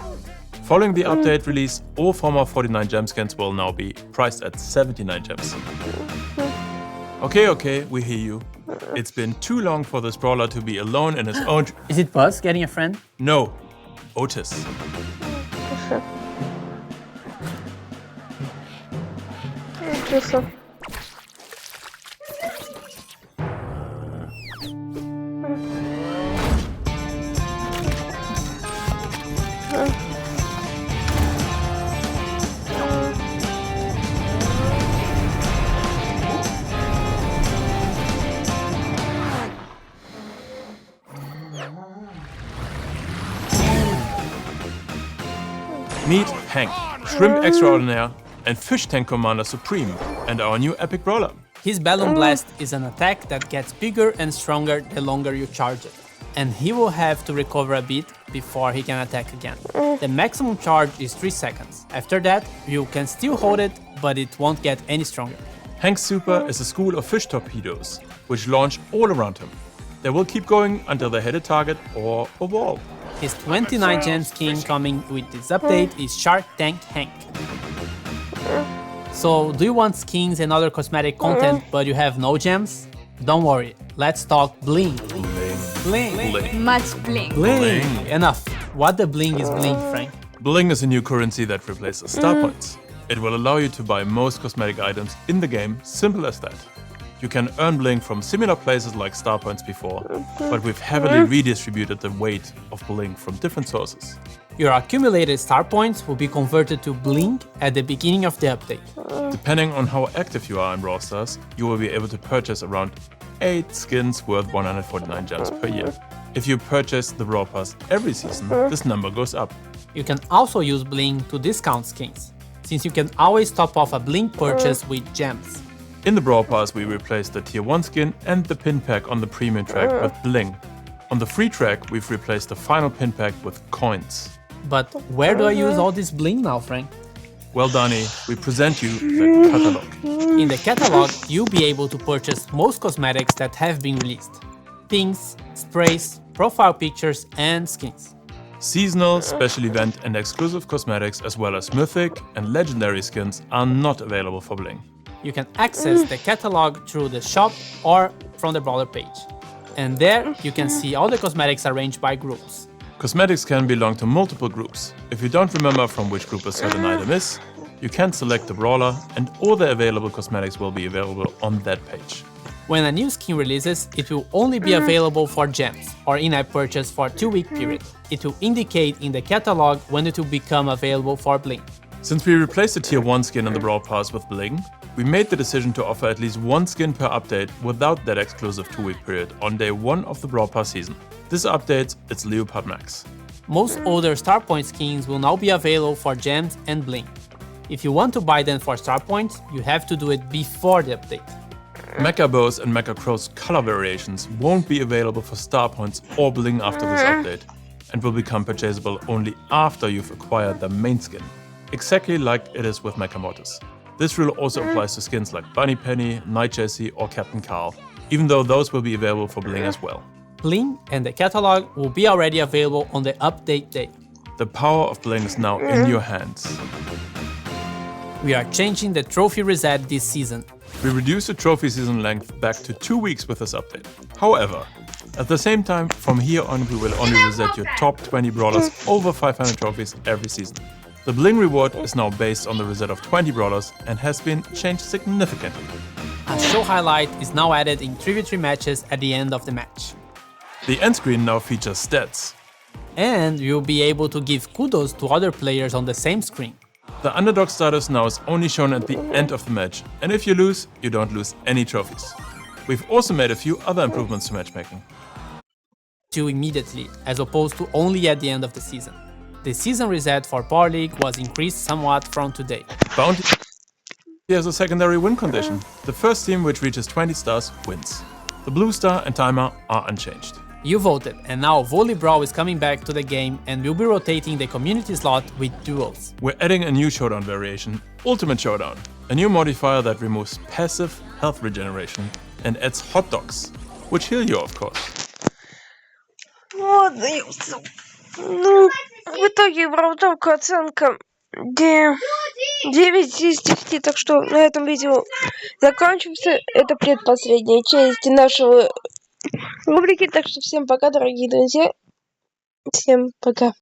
Speaker 5: Following the update release, all former 49 gem skins will now be priced at 79 gems. Okay, we hear you. It's been too long for this brawler to be alone in his own...
Speaker 4: Is it Buzz getting a friend?
Speaker 5: No, Otis. Meet Hank, Shrimp Extraordinaire, and Fish Tank Commander Supreme, and our new epic brawler.
Speaker 4: His Balloon Blast is an attack that gets bigger and stronger the longer you charge it, and he will have to recover a bit before he can attack again. The maximum charge is 3 seconds. After that, you can still hold it, but it won't get any stronger.
Speaker 5: Hank's super is a school of fish torpedoes, which launch all around him. They will keep going until they hit a target or a wall.
Speaker 4: His 29 gem skin coming with this update is Shark Tank Hank. So, do you want skins and other cosmetic content but you have no gems? Don't worry, let's talk bling. Bling.
Speaker 2: Much bling.
Speaker 4: Bling. Enough. What the bling is bling, Frank?
Speaker 5: Bling is a new currency that replaces star points. It will allow you to buy most cosmetic items in the game, simple as that. You can earn bling from similar places like star points before, but we've heavily redistributed the weight of bling from different sources.
Speaker 4: Your accumulated star points will be converted to bling at the beginning of the update.
Speaker 5: Depending on how active you are in Brawl Stars, you will be able to purchase around 8 skins worth 149 gems per year. If you purchase the Brawl Pass every season, this number goes up.
Speaker 4: You can also use bling to discount skins. since you can always top off a Blink purchase with gems.
Speaker 5: In the Brawl Pass, we replaced the Tier 1 skin and the pin pack on the premium track with bling. On the free track, we've replaced the final pin pack with coins.
Speaker 4: But where do I use all this bling now, Frank?
Speaker 5: Well, Donnie, we present you the catalog.
Speaker 4: In the catalog, you'll be able to purchase most cosmetics that have been released. Things, sprays, profile pictures, and skins.
Speaker 5: Seasonal, special event, and exclusive cosmetics, as well as mythic and legendary skins, are not available for bling.
Speaker 4: You can access the catalog through the shop or from the Brawler page. And there, you can see all the cosmetics arranged by groups.
Speaker 5: Cosmetics can belong to multiple groups. If you don't remember from which group a certain item is, you can select the brawler and all the available cosmetics will be available on that page.
Speaker 4: When a new skin releases, it will only be available for gems or in-app purchase for a 2-week period. It will indicate in the catalog when it will become available for bling.
Speaker 5: Since we replaced the Tier 1 skin on the Brawl Pass with bling, we made the decision to offer at least one skin per update without that exclusive 2-week period on day 1 of the Brawl Pass season. This update, it's Leopard Max.
Speaker 4: Most older Star Point skins will now be available for gems and bling. If you want to buy them for Star Points, you have to do it before the update.
Speaker 5: Mecha Bows and Mecha Crow's color variations won't be available for Star Points or bling after this update, and will become purchasable only after you've acquired the main skin, exactly like it is with Mecha Mortis. This rule also applies to skins like Bunny Penny, Night Jessie or Captain Carl, even though those will be available for bling as well.
Speaker 4: Bling and the catalog will be already available on the update day.
Speaker 5: The power of bling is now in your hands.
Speaker 4: We are changing the trophy reset this season.
Speaker 5: We reduced the trophy season length back to 2 weeks with this update. However, at the same time, from here on we will only reset your top 20 brawlers over 500 trophies every season. The bling reward is now based on the reset of 20 brawlers and has been changed significantly.
Speaker 4: A show highlight is now added in 3v3 matches at the end of the match.
Speaker 5: The end screen now features stats.
Speaker 4: And you'll be able to give kudos to other players on the same screen.
Speaker 5: The underdog status now is only shown at the end of the match, and if you lose, you don't lose any trophies. We've also made a few other improvements to matchmaking.
Speaker 4: To immediately, as opposed to only at the end of the season. The season reset for Power League was increased somewhat from today.
Speaker 5: Bounty has a secondary win condition. The first team which reaches 20 stars wins. The blue star and timer are unchanged.
Speaker 4: You voted, and now Volley Brawl is coming back to the game and we'll be rotating the community slot with duels.
Speaker 5: We're adding a new showdown variation, Ultimate Showdown, a new modifier that removes passive health regeneration and adds hot dogs, which heal you, of course.
Speaker 1: Вот, ну, в итоге бравловка оценка 9 из 10, так что на этом видео заканчивается. Это предпоследняя часть нашего рубрики, так что всем пока, дорогие друзья. Всем пока.